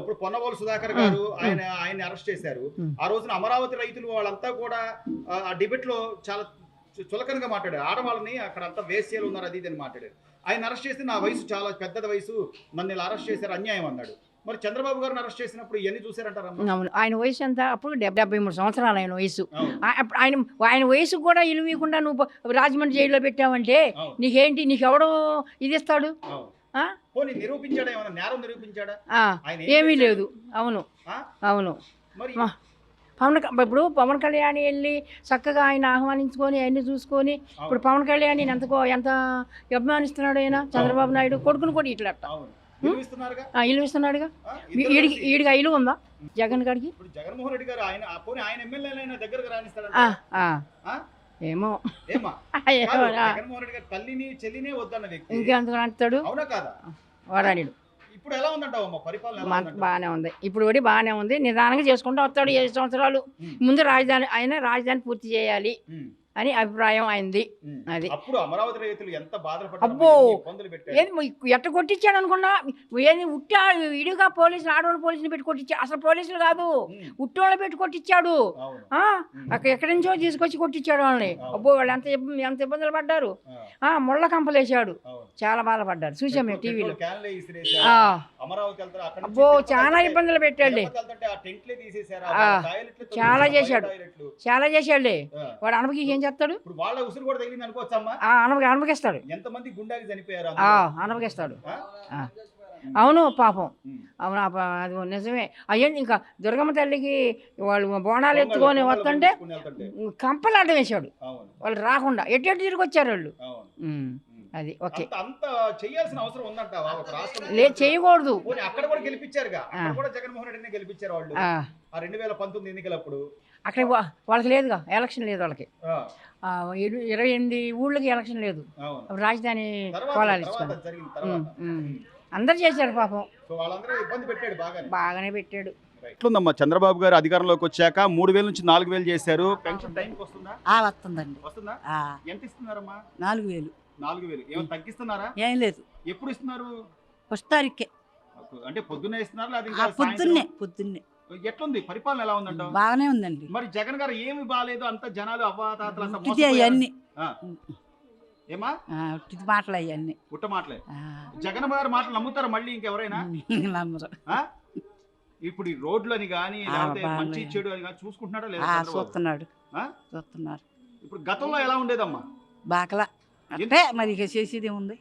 ఇప్పుడు పొన్నవోలు సుధాకర్ గారు ఆయన్ని అరెస్ట్ చేశారు. ఆ రోజున అమరావతి రైతులు వాళ్ళంతా కూడా ఆ డిబేట్ లో చాలా చులకనగా మాట్లాడారు. ఆడవాళ్ళని అక్కడ అంతా వేశ్యలు ఉన్నారు అది ఇది అని మాట్లాడారు. ఆయన అరెస్ట్ చేస్తే నా వయసు చాలా పెద్దది వయసు, నన్ను ఇలా అరెస్ట్ చేశారు అన్యాయం అన్నాడు. మరి చంద్రబాబు గారిని అరెస్ట్ చేసినప్పుడు ఇవన్నీ చూసారంటారా? అవును, ఆయన వయసు ఎంత అప్పుడు 73 సంవత్సరాలు ఆయన వయసు. ఆయన వయసు కూడా ఇలువీయకుండా నువ్వు రాజమండ్రి జైల్లో పెట్టావంటే నీకేంటి, నీకెవడో ఇది ఇస్తాడు? నిరూపించాడా? ఏమన్నా నేరం నిరూపించాడా? ఏమీ లేదు. అవును అవును. ఇప్పుడు పవన్ కళ్యాణ్ వెళ్ళి చక్కగా ఆయన ఆహ్వానించుకొని అవన్నీ చూసుకొని ఇప్పుడు పవన్ కళ్యాణ్ ఎంత అభిమానిస్తున్నాడు ఆయన. చంద్రబాబు నాయుడు కొడుకును కూడా ఇట్లా ఇల్లు ఇస్తున్నాడుగా. ఈడిగా ఇల్లు ఉందా జగన్ గారికి? జగన్మోహన్ రెడ్డి గారు ఆయన ఎమ్మెల్యేలైనా దగ్గరకు రాణిస్తాడు. ఏమో జగన్మోహన్ రెడ్డి గారు తల్లిని చెల్లినే వద్దన్న వ్యక్తి ఇంకెందుకు అంటాడు? అవునా కాదా? వాడాడు. ఇప్పుడు ఎలా ఉందంటావు పరిపాలన? బాగానే ఉంది, ఇప్పుడు కూడా బాగానే ఉంది. నిదానంగా చేసుకుంటూ వస్తాడు. 7 సంవత్సరాలు ముందు రాజధాని పూర్తి చేయాలి అని అభిప్రాయం అయింది. అది అప్పుడు అమరావతి రైతులు ఎంత బాధపడ్డారు. అబ్బో ఎట్ట కొట్టించాడు అనుకున్నా. ఏది ఉట్టా ఇడిగా పోలీసులు, ఆడవాళ్ళు పోలీసులు పెట్టి కొట్టించాడు. అసలు పోలీసులు కాదు, ఉట్టోళ్ళు పెట్టి కొట్టించాడు. అక్కడ ఎక్కడి నుంచో తీసుకొచ్చి కొట్టించాడు వాళ్ళని. అబ్బో వాళ్ళు ఎంత ఇబ్బందులు పడ్డారు. ముళ్ళ కంపలేసాడు, చాలా బాధపడ్డారు. చూసాం మేము టీవీలో. అబ్బో చాలా ఇబ్బందులు పెట్టాడు, చాలా చేశాడు, చాలా చేశాడులే. వాడు అనపకి ఏం చేస్తాడు? అనపకిస్తాడు, ఎంతమంది గుండాకి చనిపోయారు, అనపకిస్తాడు. అవును పాపం, అవును అది నిజమే. అయ్యండి ఇంకా దుర్గమ్మ తల్లికి వాళ్ళు బోనాలు ఎత్తుకొని వస్తుంటే కంపలు అడ్డం వేశాడు. వాళ్ళు రాకుండా ఎటు తిరిగి వచ్చారు వాళ్ళు. అది ఓకే. చేయాల్సిన అవసరం ఉందంటావా? లేదు, చేయకూడదు. అక్కడ కూడా గెలిపించారుగా, కూడా జగన్మోహన్ రెడ్డిని గెలిపించారు వాళ్ళు 2019 ఎన్నికలప్పుడు. అక్కడ వాళ్ళకి లేదుగా ఎలక్షన్, లేదు వాళ్ళకి. 28 ఊళ్ళకి ఎలక్షన్ లేదు. రాజధాని కోలాలు అందరు చేశారు పాపం. బాగానే పెట్టాడు. ఎట్లుందమ్మా చంద్రబాబు గారు అధికారంలోకి వచ్చాక 3000 నుంచి 4000 చేశారు. పెన్షన్ టైంకి వస్తుందా? వస్తుందండి. వస్తుందా? ఎంత ఇస్తున్నారమ్మా? 4000. 4000 ఏమైనా తగ్గిస్తున్నారా? ఏం లేదు. ఎప్పుడు ఇస్తున్నారు? ఫస్ట్ తారీఖే. అంటే పొద్దున్నే ఇస్తున్నారా? పొద్దున్నే. ఎట్లుంది పరిపాలన, ఎలా ఉందంటావు? బాగానే ఉందండి. మరి జగన్ గారు ఏమి బాగాలేదు, అంత జనాలు అవ్వాతాతలు అవన్నీ ఏమా మాటలు అవన్నీ పుట్ట మాటలే. జగన్ గారు మాటలు నమ్ముతారా మళ్ళీ ఇంకెవరైనా? నమ్మరు. ఇప్పుడు ఈ రోడ్లని కానీ మంచి చెడు అని కానీ చూసుకుంటున్నాడా లేదా? చూస్తున్నారు. ఇప్పుడు గతంలో ఎలా ఉండేదమ్మా? బాకలా అంటే మరి ఇక చేసేది ఉంది.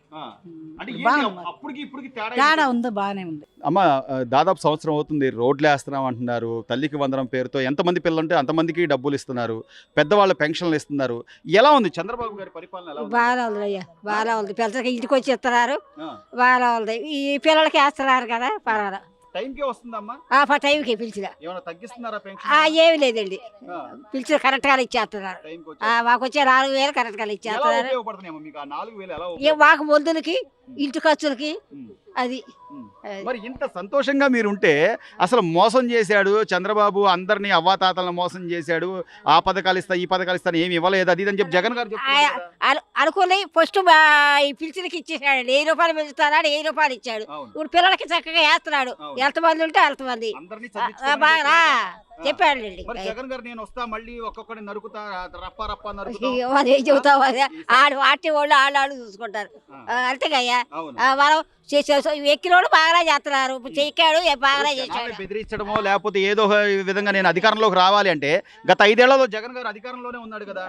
తేడా ఉంది, బాగానే ఉంది. అమ్మ దాదాపు సంవత్సరం అవుతుంది రోడ్లు వేస్తున్నాం అంటున్నారు. తల్లికి వందనం పేరుతో ఎంతమంది పిల్లలు ఉంటే అంతమందికి డబ్బులు ఇస్తున్నారు, పెద్దవాళ్ళ పెన్షన్లు ఇస్తున్నారు. ఎలా ఉంది చంద్రబాబు గారి పరిపాలన? బాగా ఉంది అయ్యా, బాగా ఉంది. పిల్లలకి ఇంటికి వచ్చి ఇస్తున్నారు, బాగా ఉంది. ఈ పిల్లలకి వేస్తున్నారు కదా, పర్వాలేదు. టైంకే వస్తుందమ్మా? టైంకి పిలిచిన తగ్గిస్తున్నారా? ఏమి లేదండి, పిలిచిన కరెక్ట్ గా ఇచ్చేస్తున్నారు. మాకు వచ్చే 4000 కరెక్ట్ గా ఇచ్చేస్తున్నారు. మాకు మందులకి, ఇంటి ఖర్చులకి. అది మరి ఇంత సంతోషంగా మీరుంటే అసలు మోసం చేశాడు చంద్రబాబు, అందరినీ అవ్వాతాతలను మోసం చేశాడు. ఆ పథకాలు ఇస్తా, ఈ పథకాలు ఇస్తాను, ఏమి ఇవ్వలేదు అది అని చెప్పి జగన్ గారు అనుకుని ఫస్ట్ పిలిచినకి ఇచ్చేసాడు. 1000 రూపాయలు పెంచుతాడు, 1000 రూపాయలు ఇచ్చాడు. ఇప్పుడు పిల్లలకి చక్కగా వేస్తున్నాడు. ఎంతమంది ఉంటే అంతమంది బాగా చెప్పాడండి. జగన్ గారు నేను వస్తా మళ్ళీ ఒక్కొక్కటి నరుకుతా, రప్ప ఏం చెబుతావు? ఆడు ఆటి వాళ్ళు ఆళ్ళు చూసుకుంటారు అంతేగా. మనం ఎక్కినోడు బాగా చేస్తున్నారు, చెక్కాడు బాగా చేశాడు. బెదిరించడమో లేకపోతే ఏదో విధంగా నేను అధికారంలోకి రావాలి అంటే గత 5 ఏళ్లలో జగన్ గారు అధికారంలోనే ఉన్నాడు కదా,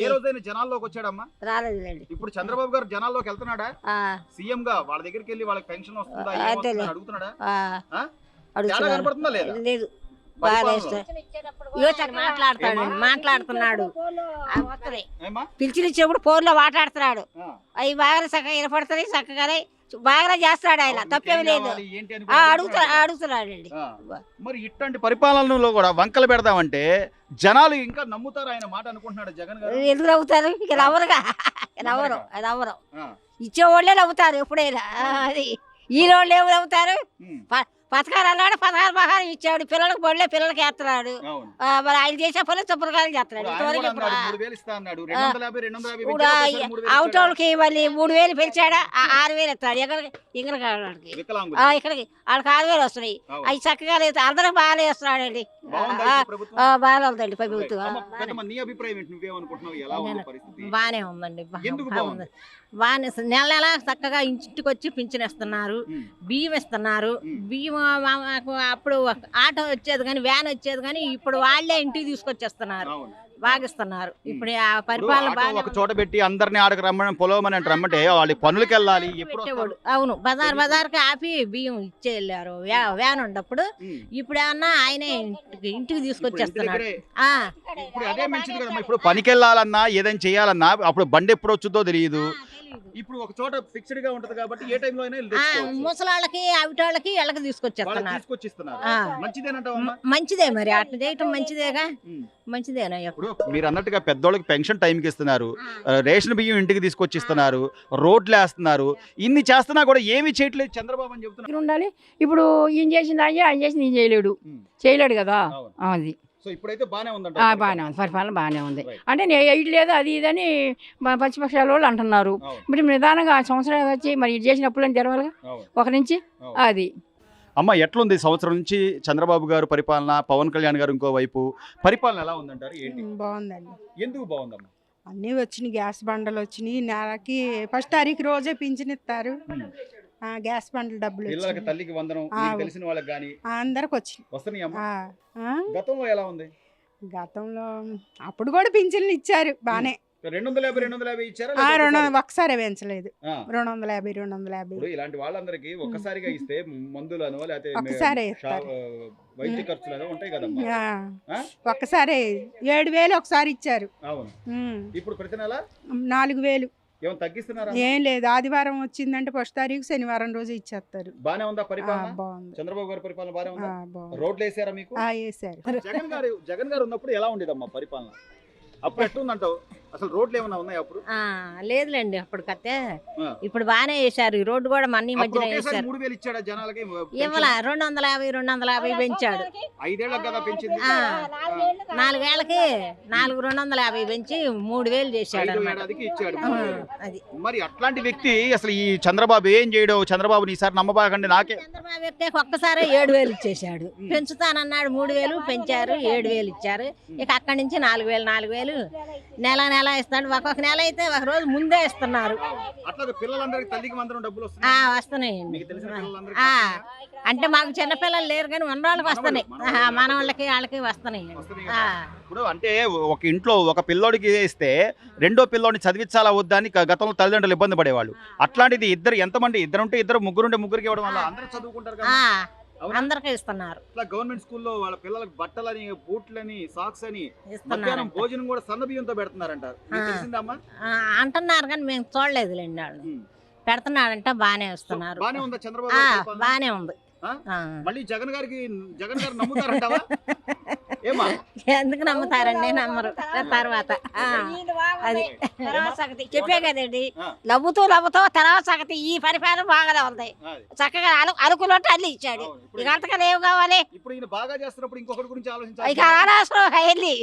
ఏ రోజైనా జనాల్లోకి వచ్చాడమ్మా? రాలేదండి. ఇప్పుడు చంద్రబాబు గారు జనాల్లోకి వెళ్తున్నాడా? సీఎం గా వాళ్ళ దగ్గరికి వెళ్ళి వాళ్ళకి పెన్షన్ వస్తుందా అడుగుతున్నాడా? కనపడుతుందా లేదా? లేదు. మాట్లాడుతున్నాడు, పిలిచిన ఇచ్చినప్పుడు ఫోన్ లో మాట్లాడుతున్నాడు. అవి బాగా చక్కగా వినపడుతుంది, చక్కగానే బాగా చేస్తాడు. ఆయన తప్పేమి లేదు, అడుగుతున్నాడండి. మరి ఇట్లాంటి పరిపాలనలో కూడా వంకలు పెడదామంటే జనాలు ఇంకా నమ్ముతారు ఆయన మాట అనుకుంటున్నాడు జగన్ గారు. ఎందుకు నవ్వుతారు? ఇక నవ్వరుగా, నవ్వరు. ఇచ్చేవాళ్ళే నవ్వుతారు ఎప్పుడైనా. అది ఈ రోజులు ఏమి నవ్వుతారు? పథకాలు అన్నాడు, పథకాలు బహారం ఇచ్చాడు, పిల్లలకు బడిలే పిల్లలకి వేస్తున్నాడు. అవును. మరి ఆయన చేసే పనులు శుభ్రకాలు చేస్తున్నాడు. ఇప్పుడు ఆయన కూడా అన్నాడు, 3,000 ఇస్తా అన్నాడు. 250 ఇప్పుడు పెంచాడు, 3,000 అవుటోళ్ళకి మళ్ళీ 3,000 పెంచాడా, 6,000 ఇస్తాడు. ఇక్కడికి వికలాంగులు. ఇక్కడికి వాళ్ళకి 6,000 వస్తున్నాయి. అవును. అవి చక్కగా లేదు, అందరికి బాగానే వస్తున్నాడండి. బాగుందా ఇప్పుడు ప్రభుత్వం? బాగానే ఉందండి ప్రభుత్వం. అమ్మ, పెద్దమ్మ, నీ అభిప్రాయం ఏంటి? నువ్వేమనుకుంటున్నావు? ఎలా ఉంది పరిస్థితి? బాగానే ఉందండి. ఎందుకు బాగుంది? బాగానే నెల నెల చక్కగా ఇంటికి వచ్చి పింఛన్ ఇస్తున్నారు, ఉమ్. బియ్యం ఇస్తున్నారు. ఉమ్. బియ్యం మాకు అప్పుడు ఆటో వచ్చేది కానీ వ్యాన్ వచ్చేది కానీ ఇప్పుడు వాళ్ళే ఇంటికి తీసుకొచ్చేస్తున్నారు, అవును. బాగా ఇస్తున్నారు. ఇప్పుడు ఆ ఇప్పుడు పరిపాలన ఆటో బాగా ఒక చోట పెట్టి అందరిని ఆడకు రమ్మని పొలవమని అంటే రమ్మంటే వాళ్ళ పనులకి వెళ్ళాలి. ఎప్పుడు పెట్టేవాడు. అవును, బజార్కి ఆపి బియ్యం ఇచ్చే వెళ్ళారు వ్యాన్ ఉన్నప్పుడు. ఉమ్. ఇప్పుడు ఏమన్నా ఆయనే ఇంటికి ఇప్పుడు ఇంటి తీసుకొచ్చేస్తున్నాడు. దగ్గరే. ఆ, ఇప్పుడు అదే మంచిది కదమ్మా. ఇప్పుడు పనికి వెళ్ళాలన్నా ఏదైనా చేయాలన్నా అప్పుడు బండి ఎప్పుడు వచ్చుద్దో తెలియదు. ఇప్పుడు ఒక చోట ఫిక్స్డ్ గా ఉంటది కాబట్టి ఏ టైంలో అయినా వెళ్ళి తెచ్చుకోవచ్చు. ముసలాళ్ళకి అవిటాళ్ళకి ఇళ్ళకి వాళ్ళకి తీసుకొచ్చేస్తున్నారు. తీసుకొచ్చిస్తున్నారు. ఆ. మంచిదేనంటావమ్మా? మంచిదే మరి, అట్లా చేయటం మంచిదేగా. ఉమ్. మంచిదేనా ఇప్పుడు మీరు అన్నట్టుగా పెద్దోళ్ళకి పెన్షన్ టైంకి ఇస్తున్నారు, రేషన్ బియ్యం ఇంటికి తీసుకొచ్చి ఇస్తున్నారు, రోడ్లు వేస్తున్నారు. ఇన్ని చేస్తున్నా కూడా ఏమీ చేయట్లేదు చంద్రబాబు అని చెప్తున్నారు. ఇక్కడ ఉండాలి. ఇప్పుడు ఈయన చేసింది ఆయన చేసింది ఈయన చేయలేడు, ఉమ్. చేయలేడు కదా. అవును. అది సో ఇప్పుడైతే బానే ఉందంట. బాగానే ఉంది, పరిపాలన బాగానే ఉంది. Right. అంటే నేను ఎయిట్ లేదు అది ఇదని ప్రతిపక్షాల వాళ్ళు అంటున్నారు. అవును. మరి నిదానంగా సంవత్సరం వచ్చి మరి ఇది చేసిన అప్పులని తెరవాలిగా అవును. ఒక నుంచి. అవును. అది అమ్మ, ఎట్లుంది సంవత్సరం నుంచి చంద్రబాబు గారు పరిపాలన, పవన్ కళ్యాణ్ గారు ఇంకో వైపు పరిపాలన ఎలా ఉందంటారు? ఏంటి, బాగుందండి. ఎందుకు బాగుందమ్మా? అన్నీ వచ్చినాయి, గ్యాస్ బండలు వచ్చినాయి. నెలకి ఫస్ట్ తారీఖు రోజే పింఛన్ ఇస్తారు. గ్యాస్ బండలు డబ్బులు పిల్లలకి వచ్చినాయి. తల్లికి వందనం, మీకు తెలిసిన వాళ్ళకి గానీ అందరికి వచ్చినాయి. వస్తున్నాయి అమ్మ. గతంలో ఎలా ఉంది? గతంలో అప్పుడు కూడా పింఛన్లు ఇచ్చారు బానే. 250 ఇచ్చారా? లేకపోతే ఒకసారి పెంచలేదు. ఆ. 250. ఇప్పుడు ఇలాంటి వాళ్ళందరికీ ఒక్కసారిగా ఇస్తే మందులను లేకపోతే ఒక్కసారే వైద్య ఖర్చులు ఉంటాయి కదమ్మా. ఆ? ఒక్కసారి 7,000 ఒకసారి ఇచ్చారు. అవును. ఇప్పుడు ప్రతి నెల 4,000. ఏమైనా తగ్గిస్తున్నారా? ఏం లేదు, ఆదివారం వచ్చిందంటే ఫస్ట్ తారీఖు శనివారం రోజు ఇచ్చేస్తారు. బానే ఉందా పరిపాలన? బాగుంది. చంద్రబాబు గారి పరిపాలన బానే ఉందా? బాగుంది. రోడ్లు వేసారా మీకు? వేసారు. జగన్ గారు ఉన్నప్పుడు ఎలా ఉండేదమ్మా పరిపాలన? అప్పుడు ఎట్లుందంటావు? అసలు రోడ్లు ఏమైనా ఉన్నాయి అప్పుడు? లేదులేండి అప్పటికైతే. ఆ. ఇప్పుడు బాగానే వేశారు, ఈ రోడ్డు కూడా మన్ని అప్పుడు మధ్యన ఒకేసారి వేశారు. 3,000 ఇచ్చాడా జనాలకి? ఇవ్వాల 250 పెంచాడు. 5 ఏళ్ళకి కదా పెంచింది. 4 ఏళ్ళకి 250 పెంచి 3,000 చేశాడు 5వ అన్నమాట. ఏడాదికి ఇచ్చాడు. అది మరి అట్లాంటి వ్యక్తి అసలు ఈ చంద్రబాబు ఏం చేయడు? చంద్రబాబుని ఈసారి నమ్మబాకండి. నాకే చంద్రబాబు వ్యక్తి ఒక్కసారి 7,000 ఇచ్చేశాడు. పెంచుతానన్నాడు, 3,000 పెంచారు, 7,000 ఇచ్చారు. ఇక అక్కడి నుంచి 4,000 నెల నెల ఇస్తాడు. ఒక్కొక్క నెల అయితే ఒక రోజు ముందే ఇస్తున్నారు. అట్లా పిల్లలందరికి తల్లికి వందనం డబ్బులు వస్తున్నాయి. వస్తున్నాయండి. మీకు తెలిసిన పిల్లలందరికీ అంటే మాకు చిన్నపిల్లలు లేరు కానీ మనవాళ్ళకి వస్తున్నాయి, మనవాళ్ళకి వాళ్ళకి వస్తున్నాయి. ఇప్పుడు అంటే ఒక ఇంట్లో ఒక పిల్లోడికి ఇస్తే రెండో పిల్లోడిని చదివించాలా వద్దా అని గతంలో తల్లిదండ్రులు ఇబ్బంది పడేవాళ్ళు. అట్లాంటిది ఇద్దరు ఉంటే ఇద్దరు, ముగ్గురుంటే ముగ్గురికి ఇవ్వడం వల్ల అందరూ చదువుకుంటారు కదా. అందరికీ ఇస్తున్నారు. ఇట్లా గవర్నమెంట్ స్కూల్లో వాళ్ళ పిల్లలకు బట్టలని, బూట్లని, సాక్స్ అని, ఇస్తున్నారు. మధ్యాహ్నం భోజనం కూడా సన్న బియ్యంతో పెడుతున్నారంటారు. మీకు తెలిసిందమ్మా? అంటున్నారు కానీ మేము చూడలేదులేండి. వాళ్ళు పెడుతున్నాడంటే బాగానే ఇస్తున్నారు. బానే ఉందా చంద్రబాబు గారి పరిపాలన? బాగానే ఉంది. మళ్ళీ జగన్ గారు నమ్ముతారంటావా? ఏమా? ఎందుకు నమ్ముతారండి? నమ్మరు. తర్వాత అది చెప్పే కదండి, నవ్వుతూ తర్వాత సంగతి ఈ పరిపాలన బాగానే ఉంది. చక్కగా అనుకున్నట్టు అల్లి ఇచ్చాడు. ఇక అంతగా ఏం కావాలి? ఇప్పుడు ఈయన బాగా చేస్తున్నప్పుడు ఇంకొకటి గురించి ఆలోచించాలి. ఇక అనవసరం వెళ్ళి.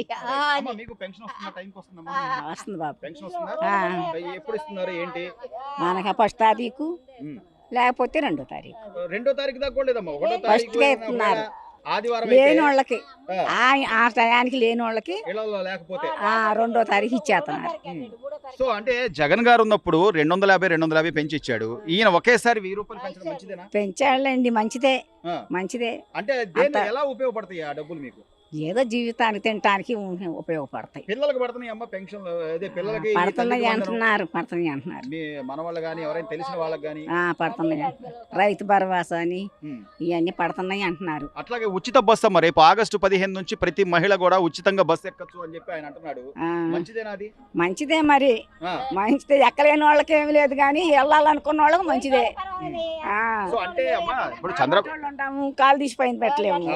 మీకు పెన్షన్ వస్తుందా? టైంకి వస్తుందమ్మా? వస్తుంది బాబు. పెన్షన్ వస్తుందా? ఎప్పుడు ఇస్తున్నారు? ఏంటి మనకి ఫస్ట్ తారీఖు లేకపోతే 2వ తారీఖు. 2వ తారీఖు దాకా కూడా లేదమ్మా. 1వ ఫస్ట్ తారీఖు గా ఇస్తున్నారు. ఆదివారం లేని వాళ్ళకి, ఆ టయానికి లేని వాళ్ళకి ఇళ్లలో లేకపోతే 2వ తారీఖు ఇచ్చేస్తున్నారు. సో అంటే జగన్ గారు ఉన్నప్పుడు 250 పెంచి ఇచ్చాడు. ఈయన ఒకేసారి 1000 రూపాయలు పెంచడం మంచిదేనా? పెంచాలండి, మంచిదే. అంటే దేన్ని ఎలా ఉపయోగపడతాయి ఆ డబ్బులు మీకు? ఏదో జీవితానికి తినటానికి ఉపయోగపడతాయి. పిల్లలకు పడుతున్నాయి అమ్మ పెన్షన్? అదే పిల్లలకి పడుతున్నాయి అంటున్నారు. మీ మన వాళ్ళు కానీ ఎవరైనా తెలిసిన వాళ్ళకి కానీ పడుతున్నాయి. రైతు భరోసా అని ఇవన్నీ పడుతున్నాయి అంటున్నారు. అట్లాగే ఉచిత బస్సు అమ్మ. రేపు ఆగస్టు 15 నుంచి ప్రతి మహిళ కూడా ఉచితంగా బస్సు ఎక్కచ్చు అని చెప్పి ఆయన అంటున్నాడు. మంచిదేనా అది? మంచిదే మరి. మంచిదే, ఎక్కలేని వాళ్ళకి ఏమి లేదు కానీ వెళ్ళాలనుకున్న వాళ్ళకి మంచిదే. సో అంటే అమ్మా ఇప్పుడు చంద్రబాబు ఉంటాము, కాలు తీసి పైన పెట్టలేము.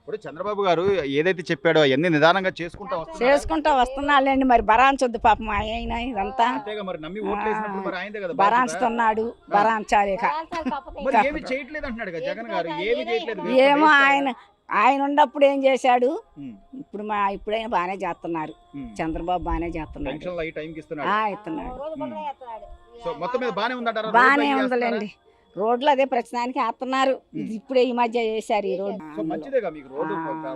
ఇప్పుడు చంద్రబాబు గారు ఏదైతే చెప్పాడో అవన్నీ నిదానంగా చేసుకుంటా వస్తున్నారు చేసుకుంటా వస్తున్నాళ్ళండి, మరి బరాంచొద్దు పాపం ఆయన ఇదంతా. అంతేగా మరి నమ్మి ఓట్లు వేసినప్పుడు మరి ఆయనదే కదా బాధ్యత. బరాంచుతున్నాడు, బరాంచాలి. మరి ఏమి చేయట్లేదు అంటున్నాడు కదా జగన్ గారు, ఏమి చేయట్లేదు. ఏమో ఆయన ఉన్నప్పుడు ఏం చేశాడు, ఉమ్, ఇప్పుడైనా బాగానే చేస్తున్నారు. ఉమ్. చంద్రబాబు బాగానే చేస్తున్నాడు. పెన్షన్లు ఈ టైంకి ఇస్తున్నాడు. ఇస్తున్నాడు. సో మొత్తం మీద బానే ఉందంటారా? బాగానే రోడ్లు అవి ఉందిలేండి. రోడ్లు అదే ప్రస్తుతానికి వేస్తున్నారు. ఇది ఇప్పుడే ఈ మధ్య చేశారు ఈ రోడ్డు. సో మంచిదేగా మీకు రోడ్డు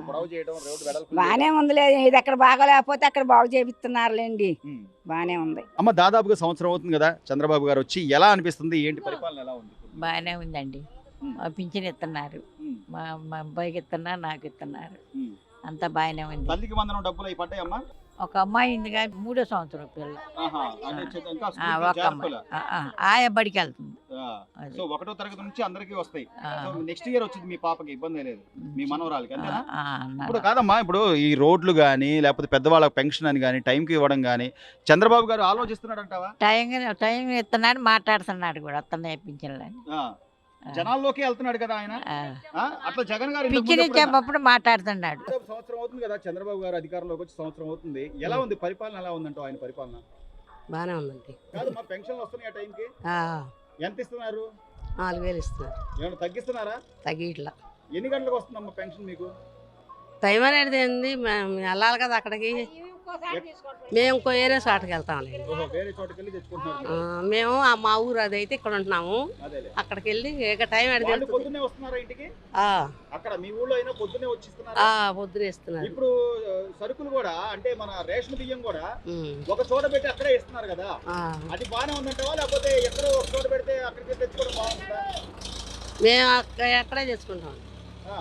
పొడవు చేయడం, రోడ్డు వెడల్పు బాగానే ఉందిలే. ఇది ఎక్కడ బాగోలేకపోతే అక్కడ బాగు చేపిస్తున్నారులేండి. ఉమ్. బాగానే ఉంది. అమ్మ దాదాపుగా సంవత్సరం అవుతుంది కదా చంద్రబాబు గారు వచ్చి, ఎలా అనిపిస్తుంది, ఏంటి పరిపాలన ఎలా ఉంది? బాగానే ఉందండి. మా పింఛన్ ఇస్తున్నారు, ఉమ్, మా అబ్బాయికి ఇస్తున్నారు, నాకు ఇస్తున్నారు. ఉమ్. అంతా బాగానే ఉంది. తల్లికి వందనం డబ్బులు అవి పడ్డాయమ్మా? ఒక అమ్మాయి ఉంది కానీ 3వ సంవత్సరం పిల్ల. ఆహా, అంటే ఇంకా ఆ, స్కూల్కి ఒక అమ్మాయి చేర్పలే. ఆయా బడికి వెళ్తుంది. ఆ, అది. సో 1వ తరగతి నుంచి అందరికీ వస్తాయి. ఆ, సో నెక్స్ట్ ఇయర్ వచ్చింది మీ పాపకి, ఇబ్బంది లేదు మీ మనవరాలకి, అంతేనా? అన్నారు. ఇప్పుడు కాదమ్మా, ఇప్పుడు ఈ రోడ్లు కానీ లేకపోతే పెద్దవాళ్ళకి పెన్షన్ అని కానీ టైంకి ఇవ్వడం కానీ చంద్రబాబు గారు ఆలోచిస్తున్నాడు అంటావా? టైం ఇస్తున్నాడు, మాట్లాడుతున్నాడు కూడా వస్తున్నాయి పింఛన్లని. జనాల్లోకి వెళ్తున్నాడు కదా ఆయన. ఆ, అట్లా జగన్ గారు ఇంతకు పింఛన్ ముందు ఎప్పుడైనా- ఇచ్చేటప్పుడు మాట్లాడుతున్నాడు. సంవత్సరం అవుతుంది కదా చంద్రబాబు గారు అధికారంలోకి వచ్చి సంవత్సరం అవుతుంది. ఎలా ఉంది పరిపాలన, ఎలా ఉందంటో ఆయన పరిపాలన? బాగానే ఉందండి. కాదు మా పెన్షన్లు వస్తున్నాయి ఆ టైంకి? ఎంత ఇస్తున్నారు? 4,000 ఇస్తున్నారు. ఏమైనా తగ్గిస్తున్నారా? తగ్గిట్లా ఎన్ని గంటలకు వస్తుందమ్మా పెన్షన్ మీకు? టైం అనేది ఏంది, మేము వెళ్ళాలి కదా అక్కడికి. మేము ఇంకో ఏరియా చోటకి వెళ్తాంలేండి. ఓహో, వేరే చోటకి వెళ్ళి తెచ్చుకుంటున్నారు. మేము మా ఊరు అదైతే ఇక్కడ ఉంటున్నాము. అదేలే. అక్కడికి వెళ్ళి ఇక టైం వాళ్ళు అడిగి పొద్దున్నే వస్తున్నారా ఇంటికి? అక్కడ మీ ఊళ్ళో అయినా పొద్దున్నే వచ్చిస్తున్నారా? పొద్దున ఇస్తున్నారు. ఇప్పుడు సరుకులు కూడా, అంటే మన రేషన్ బియ్యం కూడా ఉమ్. ఒక చోట పెట్టి అక్కడే ఇస్తున్నారు కదా, ఆ. అది బాగానే ఉందంటావా లేకపోతే ఎక్కడో ఒక చోట పెడితే అక్కడికి తెచ్చుకోవడం బాగుంటుందా? మేము ఎక్కడే తెచ్చుకుంటాం. ఆ,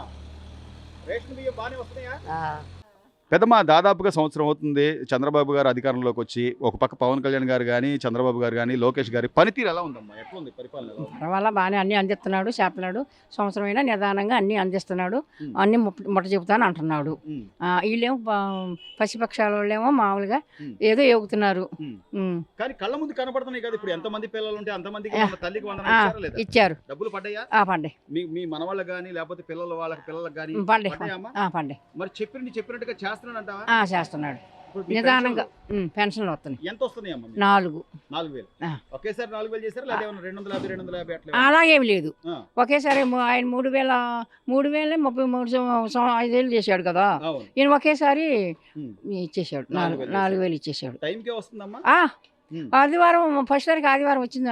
రేషన్ బియ్యం బాగానే వస్తున్నాయా? ఆ. పెద్దమ్మ దాదాపుగా సంవత్సరం అవుతుంది చంద్రబాబు గారు అధికారంలోకి వచ్చి. ఒక పక్క పవన్ కళ్యాణ్ గారు కానీ, చంద్రబాబు గారు కానీ, లోకేష్ గారి పనితీరు ఎలా ఉందమ్మా? ఎట్లా ఉంది పరిపాలన, ఎలా ఉంది? పర్వాలా బాగానే అన్ని అందిస్తున్నాడు. చేపలాడు సంవత్సరమైనా నిదానంగా అన్ని అందిస్తున్నాడు. ఉమ్. అన్ని ముట్ట చెబుతాను అంటున్నాడు. ఉమ్, వీళ్ళేమో పసిపక్షాల వాళ్ళేమో మామూలుగా ఉమ్. ఏదో ఎగుతున్నారు. ఉమ్. కానీ కళ్ళ ముందు కనపడుతున్నాయి కదా ఇప్పుడు, ఎంతమంది పిల్లలు ఉంటే అంతమందికి ఆ. మన తల్లికి వందనం ఆ, ఇచ్చారా లేదా? ఇచ్చారు. డబ్బులు పడ్డాయా? పండే మీ మనవాళ్ళకి కానీ లేకపోతే పిల్లలకు కానీ పండే పడ్డాయమ్మా? పండే మరి చెప్పినట్టుగా చేస్తున్నాడు అంటావా? చేస్తున్నాడు ఇప్పుడు మీ నిదానంగా. పెన్షన్లు వస్తున్నాయి. ఎంత వస్తున్నాయమ్మా మీకు? 4. 4,000. ఆ. ఒకేసారి 4,000 చేశారా లేదా 250 250 అట్లా? అలాగేమి లేదు. ఆ. ఒకేసారి ఆయన 3,033 చేశాడు కదా. అవును. ఈయన ఒకేసారి ఉమ్. ఇచ్చేసాడు. 4,000 4,000 ఇచ్చేసాడు. టైంకే వస్తుందమ్మా? ఉమ్. ఆదివారం ఫస్ట్ తారీఖు ఆదివారం వచ్చింది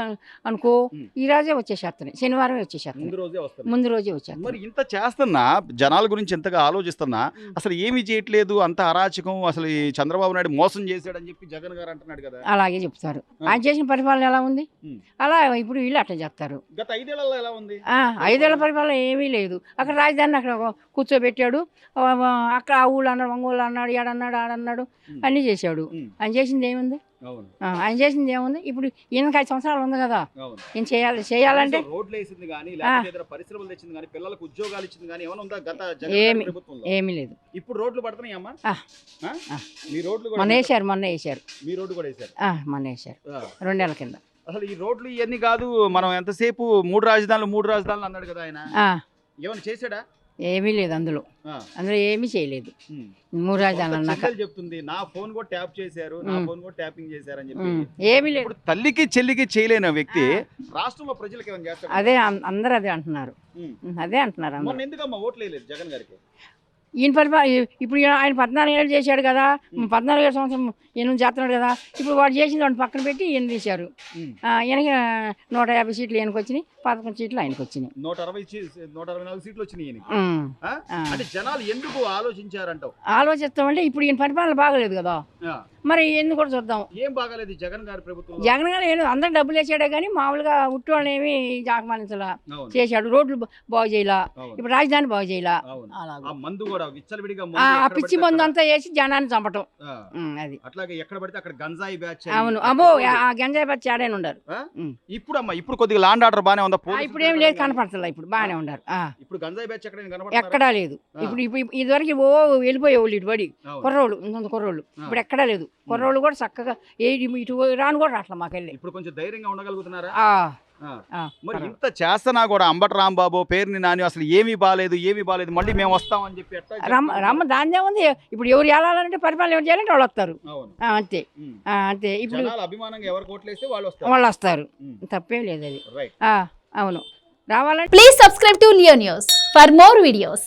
అనుకో, ఉమ్. ఈ రోజే వచ్చేసేస్తున్నాయి. శనివారం వచ్చేసేస్తున్నాయి. ముందు రోజే వస్తుంది. ముందు రోజే వచ్చేస్తాయి. మరి ఇంత చేస్తున్నా, జనాల గురించి ఎంతగా ఆలోచిస్తున్నా, అసలు ఏమీ చేయట్లేదు, అంత అరాచకం, అసలు ఈ చంద్రబాబు నాయుడు మోసం చేశాడని చెప్పి జగన్ గారు అంటున్నాడు కదా. అలాగే చెప్తారు. ఆయన చేసిన పరిపాలన ఎలా ఉంది, ఉమ్. అలా ఇప్పుడు వీళ్ళు అట్లా చెప్తారు. గత 5 ఏళ్లలో ఎలా ఉంది? 5 ఏళ్ల పరిపాలన ఏమీ లేదు. అక్కడ రాజధానిని అక్కడ కూర్చోబెట్టాడు. అక్కడ ఆ ఊళ్ళు అన్నాడు, ఒంగోలు అన్నాడు, ఏడన్నాడు, ఆడన్నాడు, ఉమ్. అన్నీ చేశాడు. ఉమ్. ఆయన చేసింది ఏముంది? అవును. ఆయన చేసింది ఏముంది? ఇప్పుడు ఈయనకి 5 సంవత్సరాలు ఉంది కదా, అవును. ఏం చేయాలంటే కనీసం రోడ్లు వేసింది కానీ, లేకపోతే ఏదైనా పరిశ్రమలు తెచ్చింది కానీ, పిల్లలకు ఉద్యోగాలు ఇచ్చింది కానీ ఏమైనా ఉందా గత జగన్ గారి ప్రభుత్వంలో? ఏమీ లేదు. ఇప్పుడు రోడ్లు పడుతున్నాయమ్మా? ఆ. మీ రోడ్లు మొన్న వేసారు. మీ రోడ్డు కూడా వేశారు. మొన్న వేసారు ఆ. 2 నెలల కింద. అసలు ఈ రోడ్లు ఇవన్నీ కాదు, మనం ఎంతసేపు 3 రాజధానులు అన్నాడు కదా ఆయన, ఏమైనా చేశాడా? ఏమీ లేదు అందులో. ఏమీ చేయలేదు. 3 రాజధానులు అన్నాక చెల్లెలు చెప్తుంది, నా ఫోన్ కూడా ట్యాప్ చేశారు, నా ఫోన్ కూడా ట్యాపింగ్ చేశారని చెప్పి. ఏమీ లేదు. ఇప్పుడు తల్లికి చెల్లికి చేయలేని వ్యక్తి రాష్ట్రంలో ప్రజలకు ఏమైనా చేస్తాడు? అదే అందరూ అదే అంటున్నారు. అదే అంటున్నారు అందరూ. మొన్న ఎందుకమ్మా ఓట్లు వేయలేదు జగన్ గారికి? ఈయన పరిపాలన ఇప్పుడు ఆయన 14 ఏళ్ళు చేశాడు కదా, 14 సంవత్సరం ఈయన చేస్తున్నాడు కదా. ఇప్పుడు వాడు చేసింది వాడిని పక్కన పెట్టి ఈయన తీశారు. ఈయనకి 150 సీట్లు ఈయనకి వచ్చినాయి, 11 సీట్లు ఆయనకు వచ్చినాయి. 124 సీట్లు వచ్చినాయి ఈయనకి. అంటే జనాలు ఎందుకు ఆలోచించారంటావు? ఆలోచిస్తామంటే ఇప్పుడు ఈయన పరిపాలన బాగలేదు కదా, మరి ఎందుకు కూడా చూద్దాం. ఏం బాగాలేదు జగన్ గారి ప్రభుత్వం? జగన్ గారు ఏదో అందరు డబ్బులు వేసాడే కానీ మామూలుగా ఉట్టి వాళ్ళని ఏమి ఆహ్వానించలా చేశాడు. రోడ్లు బాగు చేయలా, ఇప్పుడు రాజధాని బాగు చేయలా. మందు కూడా పిచ్చి మందు అంతా వేసి జనాన్ని చంపటం. అది అట్లాగే ఎక్కడ పడితే అక్కడ గంజాయి బ్యాచ్. అవును. అమ్మో, ఆ గంజాయి బ్యాచ్ ఆడే ఉన్నారు. ఇప్పుడు కొద్దిగా లాండ్ ఆర్డర్ బానే ఉందా? ఇప్పుడు ఏం లేదు, కనపడతలే. ఇప్పుడు బాగానే ఉన్నారు. ఇప్పుడు గంజాయి బ్యాచ్ ఎక్కడా లేదు. ఇప్పుడు ఇదివరకు వెళ్ళిపోయేవాళ్ళు ఇటు పడి కుర్రోళ్ళు, కుర్రోళ్ళు ఇప్పుడు ఎక్కడా లేదు. కుర్రోళ్ళు కూడా చక్కగా ఇటు రాను కూడా అట్లా మాకెళ్ళి. ఇప్పుడు కొంచెం ధైర్యంగా ఉండగలుగుతున్నారా? మరి ఇంత చేస్తున్నా కూడా అంబటి రాంబాబు పేరుని నాని అసలు ఏమీ బాలేదు మళ్ళీ మేము వస్తామని చెప్పి ఎట్లా రమ్మ దాన్నే ఉంది. ఇప్పుడు ఎవరు వెళ్ళాలంటే పరిపాలన ఎవరు చేయాలంటే వాళ్ళు వస్తారు. అవును. అంతే అంతే. ఇప్పుడు జనాలు అభిమానంగా ఎవరు కోట్లేస్తే వాళ్ళు వాళ్ళు వస్తారు. తప్పేం లేదు అది. రైట్. అవును రావాలంటే. Please subscribe to Leo News for more videos.